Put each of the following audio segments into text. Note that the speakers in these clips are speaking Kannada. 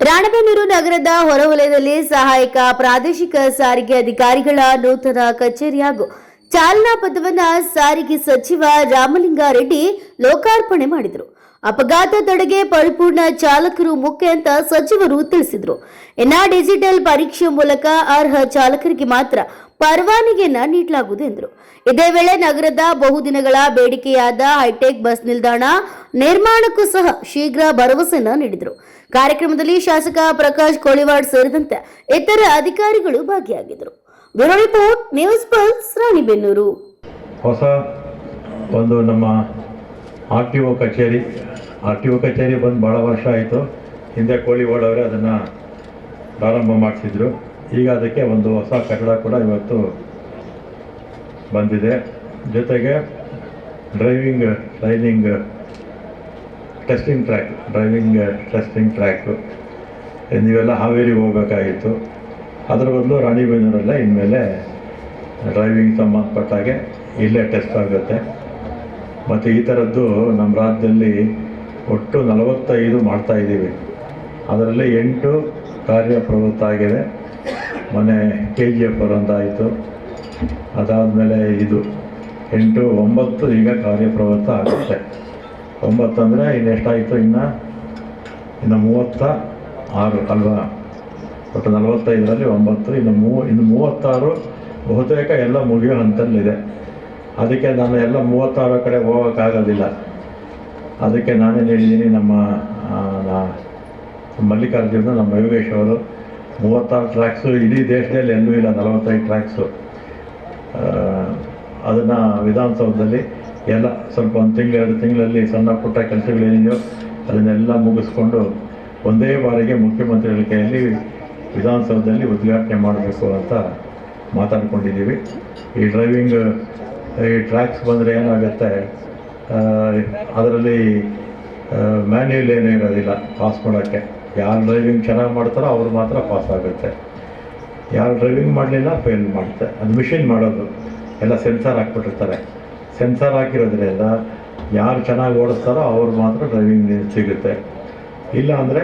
ರಾಣೆಬೆನ್ನೂರು ನಗರದ ಹೊರವಲಯದಲ್ಲಿ ಸಹಾಯಕ ಪ್ರಾದೇಶಿಕ ಸಾರಿಗೆ ಅಧಿಕಾರಿಗಳ ನೂತನ ಕಚೇರಿ ಹಾಗೂ ಚಾಲನಾ ಪಥವನ್ನು ಸಾರಿಗೆ ಸಚಿವ ರಾಮಲಿಂಗಾರೆಡ್ಡಿ ಲೋಕಾರ್ಪಣೆ ಮಾಡಿದರು. ಅಪಘಾತ ತಡೆಗೆ ಪರಿಪೂರ್ಣ ಚಾಲಕರು ಮುಖ್ಯ ಅಂತ ಸಚಿವರು ತಿಳಿಸಿದರು. ಇನ್ನು ಡಿಜಿಟಲ್ ಪರೀಕ್ಷೆ ಮೂಲಕ ಅರ್ಹ ಚಾಲಕರಿಗೆ ಮಾತ್ರ ಪರವಾನಗಿಯನ್ನ ನೀಡಲಾಗುವುದು ಎಂದರು. ಇದೇ ವೇಳೆ ನಗರದ ಬಹುದಿನಗಳ ಬೇಡಿಕೆಯಾದ ಹೈಟೆಕ್ ಬಸ್ ನಿಲ್ದಾಣ ನಿರ್ಮಾಣಕ್ಕೂ ಸಹ ಶೀಘ್ರ ಭರವಸೆಯನ್ನ ನೀಡಿದರು. ಕಾರ್ಯಕ್ರಮದಲ್ಲಿ ಶಾಸಕ ಪ್ರಕಾಶ್ ಕೋಳಿವಾಡ್ ಸೇರಿದಂತೆ ಇತರ ಅಧಿಕಾರಿಗಳು ಭಾಗಿಯಾಗಿದ್ದರು. Bureau report, news pulse, Ranebennur. ಹೊಸ ಒಂದು ನಮ್ಮ ಆರ್ ಟಿ ಒ ಕಚೇರಿ ಬಂದು ಭಾಳ ವರ್ಷ ಆಯಿತು. ಹಿಂದೆ ಕೋಳಿವಾಡ್ ಅವರೇ ಅದನ್ನು ಪ್ರಾರಂಭ ಮಾಡಿಸಿದ್ರು. ಈಗ ಅದಕ್ಕೆ ಒಂದು ಹೊಸ ಕಟ್ಟಡ ಕೂಡ ಇವತ್ತು ಬಂದಿದೆ. ಜೊತೆಗೆ ಡ್ರೈವಿಂಗ್ ಟೆಸ್ಟಿಂಗ್ ಟ್ರ್ಯಾಕು ನೀವೆಲ್ಲ ಹಾವೇರಿಗೆ ಹೋಗಬೇಕಾಗಿತ್ತು. ಅದರ ಬದಲು ರಾಣಿಬೆನ್ನೂರಲ್ಲೇ ಇನ್ಮೇಲೆ ಡ್ರೈವಿಂಗ್ ಸಂಬಂಧಪಟ್ಟಾಗೆ ಇಲ್ಲೇ ಟೆಸ್ಟ್ ಆಗುತ್ತೆ. ಮತ್ತು ಈ ಥರದ್ದು ನಮ್ಮ ರಾಜ್ಯದಲ್ಲಿ ಒಟ್ಟು 45 ಮಾಡ್ತಾಯಿದ್ದೀವಿ. ಅದರಲ್ಲಿ 8 ಕಾರ್ಯಪ್ರವೃತ್ತ ಆಗಿದೆ. ಮೊನ್ನೆ KGF ಒಂದಾಯಿತು, ಅದಾದಮೇಲೆ ಇದು 8, 9 ಈಗ ಕಾರ್ಯಪ್ರವೃತ್ತ ಆಗುತ್ತೆ. 9 ಅಂದರೆ ಇನ್ನೆಷ್ಟಾಯಿತು, ಇನ್ನು 36 ಅಲ್ವಾ? ಒಟ್ಟು 45ರಲ್ಲಿ 9, ಇನ್ನು 36 ಬಹುತೇಕ ಎಲ್ಲ ಮುಗಿಯೋ ಹಂತದಲ್ಲಿದೆ. ಅದಕ್ಕೆ ನಾನು ಎಲ್ಲ 36 ಕಡೆ ಹೋಗೋಕ್ಕಾಗೋದಿಲ್ಲ. ಅದಕ್ಕೆ ನಾನೇನು ಹೇಳಿದ್ದೀನಿ, ನಮ್ಮ ಮಲ್ಲಿಕಾರ್ಜುನ, ನಮ್ಮ ಯೋಗೇಶ್ ಅವರು 36 ಟ್ರ್ಯಾಕ್ಸು ಇಡೀ ದೇಶದಲ್ಲಿ ಎಲ್ಲೂ ಇಲ್ಲ, 45 ಟ್ರ್ಯಾಕ್ಸು. ಅದನ್ನು ವಿಧಾನಸೌಧದಲ್ಲಿ ಎಲ್ಲ ಸ್ವಲ್ಪ 1 ತಿಂಗಳು 2 ತಿಂಗಳಲ್ಲಿ ಸಣ್ಣ ಪುಟ್ಟ ಕೆಲಸಗಳೇನಿದೆಯೋ ಅದನ್ನೆಲ್ಲ ಮುಗಿಸ್ಕೊಂಡು ಒಂದೇ ಬಾರಿಗೆ ಮುಖ್ಯಮಂತ್ರಿಗಳ ಕೈಯಲ್ಲಿ ವಿಧಾನಸೌಧದಲ್ಲಿ ಉದ್ಘಾಟನೆ ಮಾಡಬೇಕು ಅಂತ ಮಾತಾಡ್ಕೊಂಡಿದ್ದೀವಿ. ಈ ಟ್ರ್ಯಾಕ್ಸ್ ಬಂದರೆ ಏನಾಗುತ್ತೆ, ಅದರಲ್ಲಿ ಮ್ಯಾನ್ಯುಯಲ್ ಏನೂ ಇರೋದಿಲ್ಲ ಪಾಸ್ ಮಾಡೋಕ್ಕೆ. ಯಾರು ಡ್ರೈವಿಂಗ್ ಚೆನ್ನಾಗಿ ಮಾಡ್ತಾರೋ ಅವ್ರು ಮಾತ್ರ ಪಾಸ್ ಆಗುತ್ತೆ, ಯಾರು ಡ್ರೈವಿಂಗ್ ಮಾಡಲಿಲ್ಲ ಫೇಲ್ ಮಾಡುತ್ತೆ. ಅದು ಮಿಷಿನ್ ಮಾಡೋದು, ಎಲ್ಲ ಸೆನ್ಸಾರ್ ಹಾಕ್ಬಿಟ್ಟಿರ್ತಾರೆ. ಸೆನ್ಸಾರ್ ಹಾಕಿರೋದ್ರಿಂದ ಯಾರು ಚೆನ್ನಾಗಿ ಓಡಿಸ್ತಾರೋ ಅವ್ರು ಮಾತ್ರ ಡ್ರೈವಿಂಗ್ ಸಿಗುತ್ತೆ, ಇಲ್ಲ ಅಂದರೆ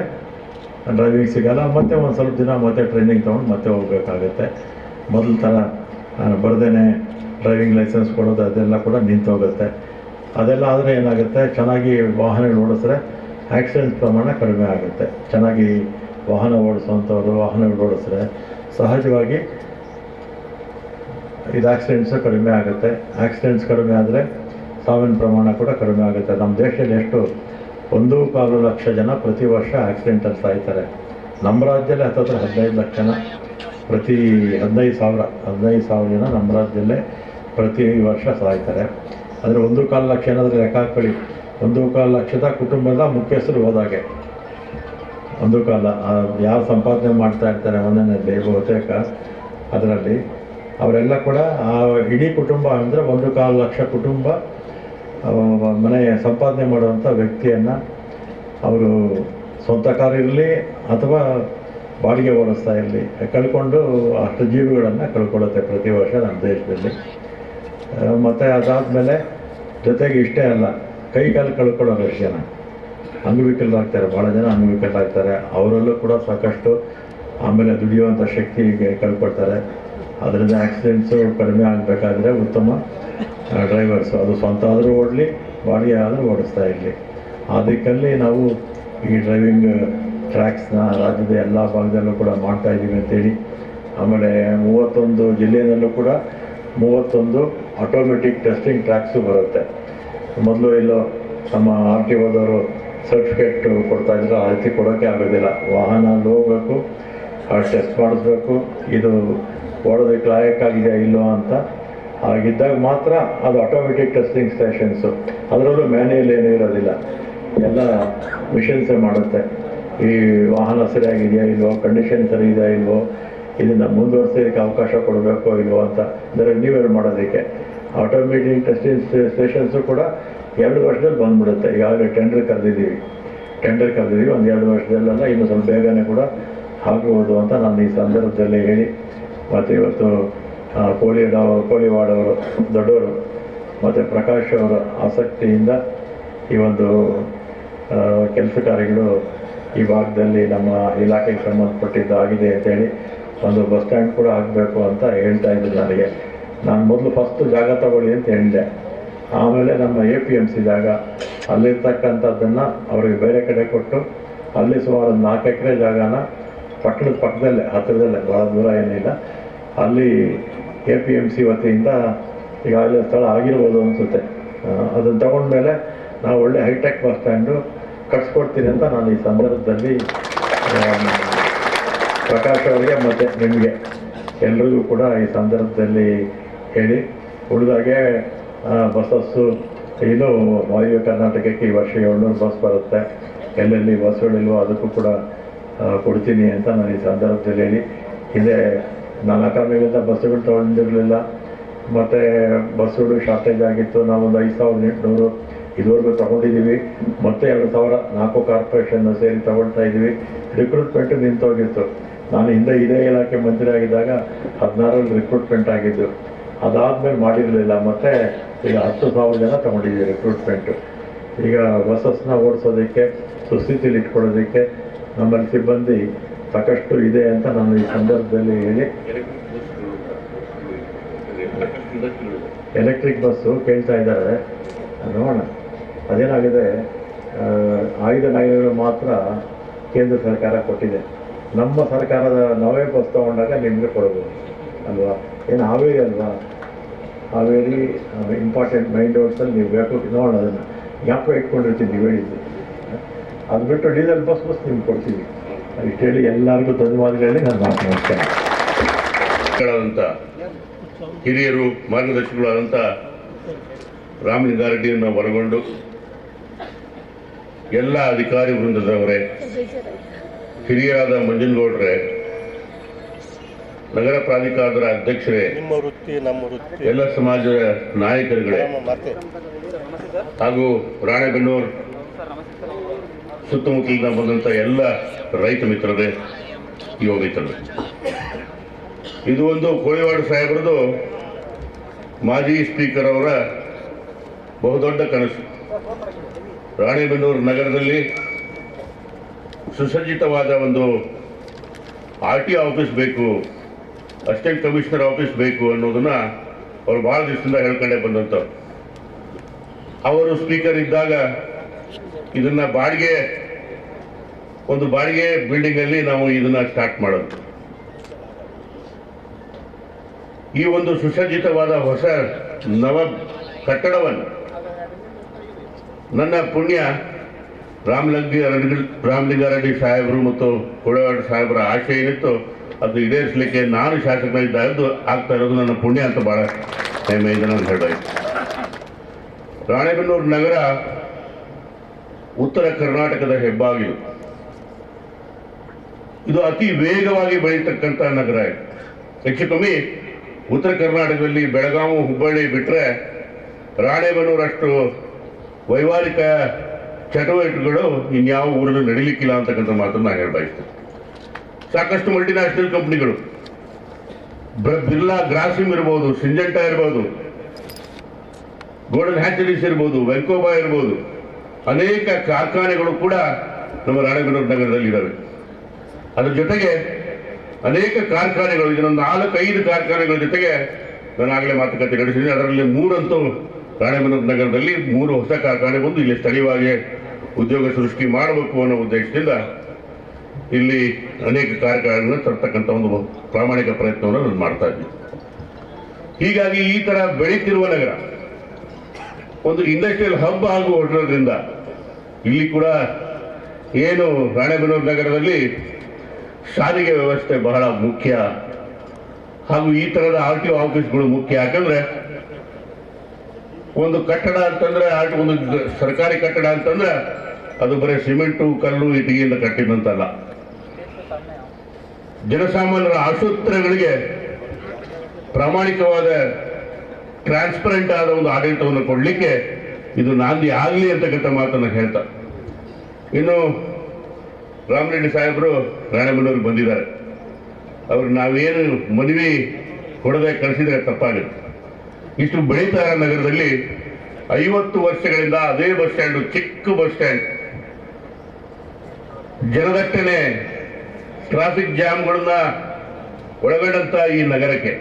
ಡ್ರೈವಿಂಗ್ ಸಿಗೋಲ್ಲ. ಮತ್ತು ಒಂದು ಸ್ವಲ್ಪ ದಿನ ಮತ್ತೆ ಟ್ರೈನಿಂಗ್ ತೊಗೊಂಡು ಮತ್ತೆ ಹೋಗಬೇಕಾಗುತ್ತೆ. ಮೊದಲ ಥರ ಬರ್ದೇನೆ ಡ್ರೈವಿಂಗ್ ಲೈಸೆನ್ಸ್ ಕೊಡೋದು ಅದೆಲ್ಲ ಕೂಡ ನಿಂತೋಗುತ್ತೆ. ಅದೆಲ್ಲ ಆದರೆ ಏನಾಗುತ್ತೆ, ಚೆನ್ನಾಗಿ ವಾಹನಗಳು ಓಡಿಸಿದ್ರೆ ಆಕ್ಸಿಡೆಂಟ್ ಪ್ರಮಾಣ ಕಡಿಮೆ ಆಗುತ್ತೆ. ಚೆನ್ನಾಗಿ ವಾಹನಗಳು ಓಡಿಸಿದ್ರೆ ಸಹಜವಾಗಿ ಇದು ಆಕ್ಸಿಡೆಂಟ್ಸು ಕಡಿಮೆ ಆಗುತ್ತೆ. ಆಕ್ಸಿಡೆಂಟ್ಸ್ ಕಡಿಮೆ ಆದರೆ ಸಾವಿನ ಪ್ರಮಾಣ ಕೂಡ ಕಡಿಮೆ ಆಗುತ್ತೆ. ನಮ್ಮ ದೇಶದಲ್ಲಿ ಎಷ್ಟು 1.25 ಲಕ್ಷ ಜನ ಪ್ರತಿ ವರ್ಷ ಆಕ್ಸಿಡೆಂಟಲ್ಲಿ ಸಾಯ್ತಾರೆ. ನಮ್ಮ ರಾಜ್ಯದಲ್ಲಿ ಹತ್ತಿರ 15 ಲಕ್ಷ ಜನ, ಪ್ರತಿ 15,000 ಜನ ನಮ್ಮ ರಾಜ್ಯದಲ್ಲೇ ಪ್ರತಿ ವರ್ಷ ಸಾಯ್ತಾರೆ. ಅಂದರೆ 1.25 ಲಕ್ಷ ಏನಾದರೂ ಲೆಕ್ಕ ಹಾಕ್ಕೊಳ್ಳಿ, 1.25 ಲಕ್ಷದ ಕುಟುಂಬದ ಮುಖ್ಯಸ್ಥರು ಹೋದಾಗೆ. 1.25 ಯಾರು ಸಂಪಾದನೆ ಮಾಡ್ತಾ ಇರ್ತಾರೆ ಮನೆಯಲ್ಲಿ ಬಹುತೇಕ ಅದರಲ್ಲಿ ಅವರೆಲ್ಲ ಕೂಡ ಆ ಇಡೀ ಕುಟುಂಬ ಅಂದರೆ 1.25 ಲಕ್ಷ ಕುಟುಂಬ ಮನೆ ಸಂಪಾದನೆ ಮಾಡುವಂಥ ವ್ಯಕ್ತಿಯನ್ನು ಅವರು ಸ್ವಂತ ಕಾರ್ ಇರಲಿ ಅಥವಾ ಬಾಡಿಗೆ ಓಡಿಸ್ತಾ ಇರಲಿ ಕಳ್ಕೊಂಡು ಅಷ್ಟು ಜೀವಿಗಳನ್ನು ಕಳ್ಕೊಳ್ಳುತ್ತೆ ಪ್ರತಿ ವರ್ಷ ನಮ್ಮ ದೇಶದಲ್ಲಿ. ಮತ್ತು ಅದಾದಮೇಲೆ ಜೊತೆಗೆ ಇಷ್ಟೇ ಅಲ್ಲ, ಕೈ ಕಾಲು ಕಳ್ಕೊಳ್ಳೋರು ಎಷ್ಟು ಜನ ಅಂಗವಿಕಲರಾಗ್ತಾರೆ, ಭಾಳ ಜನ ಅಂಗವಿಕಲರಾಗ್ತಾರೆ. ಅವರಲ್ಲೂ ಕೂಡ ಸಾಕಷ್ಟು ಆಮೇಲೆ ದುಡಿಯುವಂಥ ಶಕ್ತಿ ಕಳ್ಕೊಳ್ತಾರೆ. ಅದರಿಂದ ಆಕ್ಸಿಡೆಂಟ್ಸು ಕಡಿಮೆ ಆಗಬೇಕಾದ್ರೆ ಉತ್ತಮ ಡ್ರೈವರ್ಸು, ಅದು ಸ್ವಂತ ಆದರೂ ಓಡಲಿ ಬಾಡಿಗೆ ಆದರೂ ಓಡಿಸ್ತಾ ಇರಲಿ. ಆ ದಿಕ್ಕಲ್ಲಿ ನಾವು ಈ ಡ್ರೈವಿಂಗ್ ಟ್ರ್ಯಾಕ್ಸ್ನ ರಾಜ್ಯದ ಎಲ್ಲ ಭಾಗದಲ್ಲೂ ಕೂಡ ಮಾಡ್ತಾಯಿದ್ದೀವಿ ಅಂತೇಳಿ. ಆಮೇಲೆ 31 ಜಿಲ್ಲೆಯಲ್ಲೂ ಕೂಡ 31 ಆಟೋಮೆಟಿಕ್ ಟೆಸ್ಟಿಂಗ್ ಟ್ರ್ಯಾಕ್ಸು ಬರುತ್ತೆ. ಮೊದಲು ಎಲ್ಲೋ ನಮ್ಮ RTOದವರು ಸರ್ಟಿಫಿಕೇಟ್ ಕೊಡ್ತಾಯಿದ್ರು, ಆ ರೀತಿ ಕೊಡೋಕ್ಕೆ ಆಗೋದಿಲ್ಲ. ವಾಹನ ಹೋಗಬೇಕು, ಟೆಸ್ಟ್ ಮಾಡಿಸ್ಬೇಕು, ಇದು ಓಡೋದಕ್ಕೆ ಲಾಯಕ್ಕಾಗಿದೆಯಾ ಇಲ್ಲೋ ಅಂತ. ಹಾಗಿದ್ದಾಗ ಮಾತ್ರ ಅದು ಆಟೋಮೆಟಿಕ್ ಟೆಸ್ಟಿಂಗ್ ಸ್ಟೇಷನ್ಸು. ಅದರಲ್ಲೂ ಮ್ಯಾನ್ಯುಯಲ್ ಏನೂ ಇರೋದಿಲ್ಲ, ಎಲ್ಲ ಮಿಷನ್ಸೇ ಮಾಡುತ್ತೆ. ಈ ವಾಹನ ಸರಿಯಾಗಿದೆಯಾ ಇಲ್ವೋ, ಕಂಡೀಷನ್ ಸರಿ ಇದೆಯಾ ಇಲ್ವೋ, ಇದನ್ನು ಮುಂದುವರ್ಸೋದಕ್ಕೆ ಅವಕಾಶ ಕೊಡಬೇಕೋ ಇಲ್ವೋ ಅಂತ ರಿನ್ಯೂವಲ್ ಮಾಡೋದಕ್ಕೆ ಆಟೋಮೆಟಿಕ್ ಟೆಸ್ಟಿಂಗ್ ಸ್ಟೇಷನ್ಸು ಕೂಡ 2 ವರ್ಷದಲ್ಲಿ ಬಂದುಬಿಡುತ್ತೆ. ಈಗಾಗಲೇ ಟೆಂಡರ್ ಕರೆದಿದ್ದೀವಿ, ಒಂದು 2 ವರ್ಷದಲ್ಲೆಲ್ಲ ಇನ್ನು ಸ್ವಲ್ಪ ಬೇಗನೆ ಕೂಡ ಆಗ್ಬೋದು ಅಂತ ನಾನು ಈ ಸಂದರ್ಭದಲ್ಲಿ ಹೇಳಿ, ಮತ್ತು ಇವತ್ತು ಕೋಳಿವಾಡ್ ಅವರು ದೊಡ್ಡವರು ಮತ್ತು ಪ್ರಕಾಶ್ ಅವರ ಆಸಕ್ತಿಯಿಂದ ಈ ಒಂದು ಕೆಲಸ ಕಾರ್ಯಗಳು ಈ ಭಾಗದಲ್ಲಿ ನಮ್ಮ ಇಲಾಖೆಗೆ ಸಂಬಂಧಪಟ್ಟಿದ್ದು ಆಗಿದೆ ಅಂತೇಳಿ ಒಂದು ಬಸ್ ಸ್ಟ್ಯಾಂಡ್ ಕೂಡ ಆಗಬೇಕು ಅಂತ ಹೇಳ್ತಾ ಇದ್ರು ನನಗೆ. ನಾನು ಮೊದಲು ಫಸ್ಟು ಜಾಗ ತಗೊಳ್ಳಿ ಅಂತ ಹೇಳಿದೆ. ಆಮೇಲೆ ನಮ್ಮ APMC ಜಾಗ ಅಲ್ಲಿರ್ತಕ್ಕಂಥದ್ದನ್ನು ಅವ್ರಿಗೆ ಬೇರೆ ಕಡೆ ಕೊಟ್ಟು ಅಲ್ಲಿ ಸುಮಾರು 4 ಎಕರೆ ಜಾಗನ ಪಕ್ಕದಲ್ಲೇ ಹತ್ತಿರದಲ್ಲೇ, ಭಾಳ ದೂರ ಏನಿಲ್ಲ, ಅಲ್ಲಿ APMC ವತಿಯಿಂದ ಈಗಾಗಲೇ ಸ್ಥಳ ಆಗಿರ್ಬೋದು ಅನಿಸುತ್ತೆ. ಅದನ್ನು ತಗೊಂಡ್ಮೇಲೆ ನಾವು ಒಳ್ಳೆ ಹೈಟೆಕ್ ಬಸ್ ಸ್ಟ್ಯಾಂಡು ಕಟ್ಸ್ಕೊಡ್ತೀನಿ ಅಂತ ನಾನು ಈ ಸಂದರ್ಭದಲ್ಲಿ ಪ್ರಕಾಶ್ ಅವರಿಗೆ ಮತ್ತು ನಿಮಗೆ ಎಲ್ರಿಗೂ ಕೂಡ ಈ ಸಂದರ್ಭದಲ್ಲಿ ಹೇಳಿ, ಉಳಿದಾಗೆ ಬಸ್ಸಸ್ಸು ಇದು ವಾಯವ್ಯ ಕರ್ನಾಟಕಕ್ಕೆ ಈ ವರ್ಷ 700 ಬಸ್ ಬರುತ್ತೆ. ಎಲ್ಲೆಲ್ಲಿ ಬಸ್ಗಳಿಲ್ವೋ ಅದಕ್ಕೂ ಕೂಡ ಕೊಡ್ತೀನಿ ಅಂತ ನಾನು ಈ ಸಂದರ್ಭದಲ್ಲಿ ಹೇಳಿ, ಹಿಂದೆ 4 ಆಮೇಲಿಂದ ಬಸ್ಸುಗಳು ತೊಗೊಂಡಿರಲಿಲ್ಲ, ಮತ್ತು ಬಸ್ಸುಗಳು ಶಾರ್ಟೇಜ್ ಆಗಿತ್ತು. ನಾವೊಂದು 5800 ಇದುವರೆಗೂ ತೊಗೊಂಡಿದ್ದೀವಿ. ಮತ್ತೆ 2000 4 ಕಾರ್ಪೊರೇಷನ್ ಸೇರಿ ತೊಗೊಳ್ತಾ ಇದ್ದೀವಿ. ರಿಕ್ರೂಟ್ಮೆಂಟು ನಿಂತೋಗಿತ್ತು. ನಾನು ಹಿಂದೆ ಇದೇ ಇಲಾಖೆ ಮಂತ್ರಿ ಆಗಿದ್ದಾಗ 16ರಲ್ಲಿ ರಿಕ್ರೂಟ್ಮೆಂಟ್ ಆಗಿದ್ದು. ಅದಾದಮೇಲೆ ಮಾಡಿರಲಿಲ್ಲ. ಮತ್ತು ಈಗ 10,000 ಜನ ತೊಗೊಂಡಿದ್ದೀವಿ ರಿಕ್ರೂಟ್ಮೆಂಟು. ಈಗ ಬಸ್ಸಸ್ನ ಓಡಿಸೋದಕ್ಕೆ, ಸುಸ್ಥಿತಿಲಿ ಇಟ್ಕೊಳ್ಳೋದಕ್ಕೆ ನಮ್ಮಲ್ಲಿ ಸಿಬ್ಬಂದಿ ಸಾಕಷ್ಟು ಇದೆ ಅಂತ ನಾನು ಈ ಸಂದರ್ಭದಲ್ಲಿ ಹೇಳಿ, ಎಲೆಕ್ಟ್ರಿಕ್ ಬಸ್ಸು ಕೇಳ್ತಾ ಇದ್ದಾರೆ, ನೋಡೋಣ ಅದೇನಾಗಿದೆ. ಆಯ್ದ ನಾಯಿಗಳು ಮಾತ್ರ ಕೇಂದ್ರ ಸರ್ಕಾರ ಕೊಟ್ಟಿದೆ. ನಮ್ಮ ಸರ್ಕಾರದ ನಾವೇ ಬಸ್ ತೊಗೊಂಡಾಗ ನಿಮಗೆ ಕೊಡ್ಬೋದು ಅಲ್ವಾ? ಏನು ಹಾವೇರಿ ಅಲ್ವಾ? ಹಾವೇರಿ ಇಂಪಾರ್ಟೆಂಟ್ ಮೈನ್ ರೋಡ್ಸಲ್ಲಿ ನೀವು ಬೇಕು, ನೋಡೋಣ, ಅದನ್ನು ಜ್ಞಾಪಕ ಇಟ್ಕೊಂಡಿರ್ತೀನಿ ನೀವು ಹೇಳಿದ್ದು. ಅದು ಬಿಟ್ಟು ಡೀಸೆಲ್ ಬಸ್ ನಿಮ್ಗೆ ಕೊಡ್ತೀವಿ. ಇಷ್ಟು ಹೇಳಿ ಎಲ್ಲರಿಗೂ ಧನ್ಯವಾದಗಳಲ್ಲಿ ನಾನು ಮಾತನಾಡ್ತೇನೆ. ಹಿರಿಯರು ಮಾರ್ಗದರ್ಶಿಗಳಾದಂಥ ರಾಮಲಿಂಗಾರೆಡ್ಡಿಯನ್ನು ಒಳಗೊಂಡು ಎಲ್ಲ ಅಧಿಕಾರಿ ವೃಂದದವರೇ, ಹಿರಿಯರಾದ ಮಂಜನಗೌಡರೇ, ನಗರ ಪ್ರಾಧಿಕಾರದ ಅಧ್ಯಕ್ಷರೇ, ಎಲ್ಲ ಸಮಾಜದ ನಾಯಕರುಗಳೇ ಹಾಗೂ ರಾಣೆಬೆನ್ನೂರು ಸುತ್ತಮುತ್ತಲಿಂದ ಬಂದಂಥ ಎಲ್ಲ ರೈತ ಮಿತ್ರರೇ, ಯುವ ಮಿತ್ರರೇ, ಇದು ಒಂದು ಕೋಳಿವಾಡ ಸಾಹೇಬರದು ಮಾಜಿ ಸ್ಪೀಕರ್ ಅವರ ಬಹುದೊಡ್ಡ ಕನಸು. ರಾಣೆಬೆನ್ನೂರು ನಗರದಲ್ಲಿ ಸುಸಜ್ಜಿತವಾದ ಒಂದು RTO ಆಫೀಸ್ ಬೇಕು, ಅಸಿಸ್ಟೆಂಟ್ ಕಮಿಷನರ್ ಆಫೀಸ್ ಬೇಕು ಅನ್ನೋದನ್ನ ಅವರು ಭಾಳ ದಿವಸದಿಂದ ಹೇಳ್ಕೊಂಡೇ ಬಂದಂಥವ್ರು. ಅವರು ಸ್ಪೀಕರ್ ಇದ್ದಾಗ ಇದನ್ನ ಒಂದು ಬಾಡಿಗೆ ಬಿಲ್ಡಿಂಗಲ್ಲಿ ನಾವು ಇದನ್ನ ಸ್ಟಾರ್ಟ್ ಮಾಡೋದು. ಈ ಒಂದು ಸುಸಜ್ಜಿತವಾದ ಹೊಸ ನವ ಕಟ್ಟಡವನ್ನು ನನ್ನ ಪುಣ್ಯ ರಾಮಲಿಂಗಾರೆಡ್ಡಿ ಸಾಹೇಬರು ಮತ್ತು ಕೋಳಿವಾಡ ಸಾಹೇಬರ ಆಶೆ ಏನಿತ್ತು ಅದು ಈಡೇರಿಸಲಿಕ್ಕೆ ನಾನು ಶಾಸಕನಾಗಿದ್ದು ಆಗ್ತಾ ಇರೋದು ನನ್ನ ಪುಣ್ಯ ಅಂತ ಭಾಳ ಹೆಮ್ಮೆಯಿಂದ ನಾನು ಹೇಳಬೇಕು. ರಾಣೆಬೆನ್ನೂರು ನಗರ ಉತ್ತರ ಕರ್ನಾಟಕದ ಹೆಬ್ಬಾಗಿಲು. ಇದು ಅತಿ ವೇಗವಾಗಿ ಬೆಳೀತಕ್ಕಂಥ ನಗರ. ಹೆಚ್ಚು ಕಮ್ಮಿ ಉತ್ತರ ಕರ್ನಾಟಕದಲ್ಲಿ ಬೆಳಗಾವಿ, ಹುಬ್ಬಳ್ಳಿ ಬಿಟ್ಟರೆ ರಾಣೆಬೆನ್ನೂರಷ್ಟು ವೈವಾಹಿಕ ಚಟುವಟಿಕೆಗಳು ಇನ್ಯಾವ ಊರಲ್ಲೂ ನಡೀಲಿಕ್ಕಿಲ್ಲ ಅಂತಕ್ಕಂಥ ಮಾತನ್ನು ನಾನು ಹೇಳಬಯಸ್ತೇನೆ. ಸಾಕಷ್ಟು ಮಲ್ಟಿನ್ಯಾಷನಲ್ ಕಂಪ್ನಿಗಳು, ಬಿರ್ಲಾ ಗ್ರಾಸಿಮ್ ಇರ್ಬೋದು, ಸಿಂಜೆಂಟಾ ಇರ್ಬೋದು, ಗೋಲ್ಡನ್ ಹ್ಯಾಚರೀಸ್ ಇರ್ಬೋದು, ವೆಂಕೋಬಾ ಇರ್ಬೋದು, ಅನೇಕ ಕಾರ್ಖಾನೆಗಳು ಕೂಡ ನಮ್ಮ ರಾಣೆಬೆನ್ನೂರು ನಗರದಲ್ಲಿ ಇದ್ದಾವೆ. ಅದ್ರ ಜೊತೆಗೆ ಅನೇಕ ಕಾರ್ಖಾನೆಗಳು, ಇದೊಂದು 4-5 ಕಾರ್ಖಾನೆಗಳ ಜೊತೆಗೆ ನಾನು ಆಗಲೇ ಮಾತುಕತೆ ನಡೆಸಿದ್ದೀನಿ. ಅದರಲ್ಲಿ 3 ಅಂತೂ ರಾಣೆಬೆನ್ನೂರು ನಗರದಲ್ಲಿ 3 ಹೊಸ ಕಾರ್ಖಾನೆ ಬಂದು ಇಲ್ಲಿ ಸ್ಥಳೀಯವಾಗಿ ಉದ್ಯೋಗ ಸೃಷ್ಟಿ ಮಾಡಬೇಕು ಅನ್ನೋ ಉದ್ದೇಶದಿಂದ ಇಲ್ಲಿ ಅನೇಕ ಕಾರ್ಖಾನೆಗಳನ್ನು ತರ್ತಕ್ಕಂಥ ಒಂದು ಪ್ರಾಮಾಣಿಕ ಪ್ರಯತ್ನವನ್ನು ನಾನು ಮಾಡ್ತಾ ಇದ್ದೀನಿ. ಹೀಗಾಗಿ ಈ ತರ ಬೆಳೀತಿರುವ ನಗರ ಒಂದು ಇಂಡಸ್ಟ್ರಿಯಲ್ ಹಬ್ ಆಗಿ ಹೊರಟೋದ್ರಿಂದ ಇಲ್ಲಿ ಕೂಡ ಏನು ರಾಣೆಬೆನ್ನೂರು ನಗರದಲ್ಲಿ ಸಾರಿಗೆ ವ್ಯವಸ್ಥೆ ಬಹಳ ಮುಖ್ಯ, ಹಾಗೂ ಈ ತರದ RTO ಆಫೀಸ್ಗಳು ಮುಖ್ಯ. ಯಾಕಂದ್ರೆ ಒಂದು ಕಟ್ಟಡ ಅಂತಂದ್ರೆ, ಒಂದು ಸರ್ಕಾರಿ ಕಟ್ಟಡ ಅಂತಂದ್ರೆ ಅದು ಬರೀ ಸಿಮೆಂಟು, ಕಲ್ಲು, ಇಟ್ಟಿಗೆಯಿಂದ ಕಟ್ಟಿದಂತಲ್ಲ. ಜನಸಾಮಾನ್ಯರ ಆಶೋತ್ತರಗಳಿಗೆ ಪ್ರಾಮಾಣಿಕವಾದ ಟ್ರಾನ್ಸ್ಪರೆಂಟ್ ಆದ ಒಂದು ಆಡಳಿತವನ್ನು ಕೊಡಲಿಕ್ಕೆ ಇದು ನಾಂದಿ ಆಗಲಿ ಅಂತಕ್ಕಂಥ ಮಾತನ್ನು ಹೇಳ್ತಾ, ಇನ್ನು ರಾಮರೆಡ್ಡಿ ಸಾಹೇಬರು ರಾಣೆಬೆನ್ನೂರಿಗೆ ಬಂದಿದ್ದಾರೆ. ಅವ್ರಿಗೆ ನಾವೇನು ಮನವಿ ಕೊಡದೆ ಕಳಿಸಿದ್ರೆ ತಪ್ಪಾಗುತ್ತೆ. ಇಷ್ಟು ಬೆಳೀತಾ ಇರೋ ನಗರದಲ್ಲಿ 50 ವರ್ಷಗಳಿಂದ ಅದೇ ಬಸ್ ಸ್ಟ್ಯಾಂಡು, ಚಿಕ್ಕ ಬಸ್ ಸ್ಟ್ಯಾಂಡ್, ಜನದಟ್ಟಣೆ ಟ್ರಾಫಿಕ್ ಜಾಮ್ಗಳನ್ನ ಒಳಗೊಂಡಂತ ಈ ನಗರಕ್ಕೆ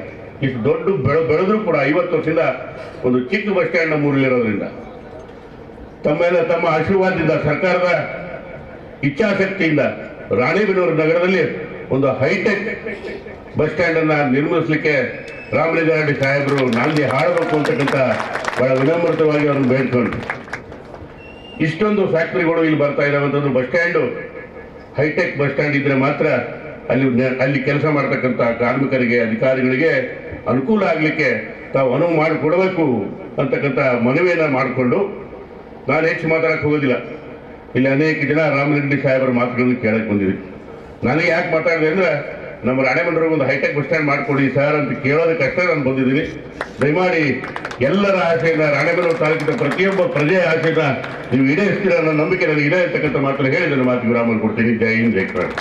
ಇಷ್ಟು ದೊಡ್ಡ ಬೆಳೆದ್ರೂ ಕೂಡ 50 ವರ್ಷದಿಂದ ಒಂದು ಚಿಕ್ಕ ಬಸ್ ಸ್ಟ್ಯಾಂಡ್ ನಮ್ಮೂರಲ್ಲಿರೋದ್ರಿಂದ ತಮ್ಮ ಆಶೀರ್ವಾದದಿಂದ ಸರ್ಕಾರದ ಇಚ್ಛಾಶಕ್ತಿಯಿಂದ ರಾಣೆಬೆನ್ನೂರು ನಗರದಲ್ಲಿ ಒಂದು ಹೈಟೆಕ್ ಬಸ್ ಸ್ಟ್ಯಾಂಡ್ ಅನ್ನ ನಿರ್ಮಿಸಲಿಕ್ಕೆ ರಾಮಲಿಂಗಾರೆಡ್ಡಿ ಸಾಹೇಬರು ನಾಂದಿ ಹಾಡಬೇಕು ಅಂತಕ್ಕಂಥ ಬಹಳ ವಿನಮ್ರತವಾಗಿ ಅವ್ರನ್ನ ಬೇಡ್ಕೊಂಡ್ರು. ಇಷ್ಟೊಂದು ಫ್ಯಾಕ್ಟರಿಗಳು ಇಲ್ಲಿ ಬರ್ತಾ ಇದಾವಂತಂದ್ರೆ bus stand hitech bus stand ಇದ್ರೆ ಮಾತ್ರ ಅಲ್ಲಿ ಕೆಲಸ ಮಾಡ್ತಕ್ಕಂಥ ಕಾರ್ಮಿಕರಿಗೆ ಅಧಿಕಾರಿಗಳಿಗೆ ಅನುಕೂಲ ಆಗಲಿಕ್ಕೆ ತಾವು ಅನುವು ಮಾಡಿಕೊಡಬೇಕು ಅಂತಕ್ಕಂಥ ಮನವಿಯನ್ನ ಮಾಡಿಕೊಂಡು ನಾನು ಹೆಚ್ಚು ಮಾತಾಡಕ್ಕೆ ಹೋಗೋದಿಲ್ಲ. ಇಲ್ಲಿ ಅನೇಕ ಜನ ರಾಮಲಿಂಗಾರೆಡ್ಡಿ ಸಾಹೇಬರ ಮಾತುಗಳನ್ನು ಕೇಳಕ್ಕೆ ಬಂದಿದ್ವಿ. ನನಗೆ ಯಾಕೆ ಮಾತಾಡಿದೆ ಅಂದ್ರೆ ನಮ್ಮ ರಾಣೆಬೆನ್ನೂರಿಗೆ ಒಂದು ಹೈಟೆಕ್ ಬಸ್ ಸ್ಟ್ಯಾಂಡ್ ಮಾಡಿಕೊಡಿ ಸರ್ ಅಂತ ಕೇಳೋದಕ್ಕಷ್ಟೇ ನಾನು ಬಂದಿದ್ದೀನಿ. ದಯಮಾಡಿ ಎಲ್ಲರ ಆಸೆಯನ್ನ ರಾಣೆಬೆನ್ನೂರು ತಾಲೂಕಿನ ಪ್ರತಿಯೊಬ್ಬ ಪ್ರಜೆಯ ಆಸೆಯನ್ನ ನೀವು ಈಡೇರಿಸ್ತೀರ ಅನ್ನೋ ನಂಬಿಕೆ ನನಗೆ ಇದೆ ಅಂತಕ್ಕಂಥ ಮಾತನ್ನು ಹೇಳಿ ನನ್ನ ಮಾತಿಗೆ ವಿರಾಮ ಕೊಡ್ತೀನಿ. ಜೈ ಹಿಂದ್, ಜೈ ಕರ್ನಾಟಕ.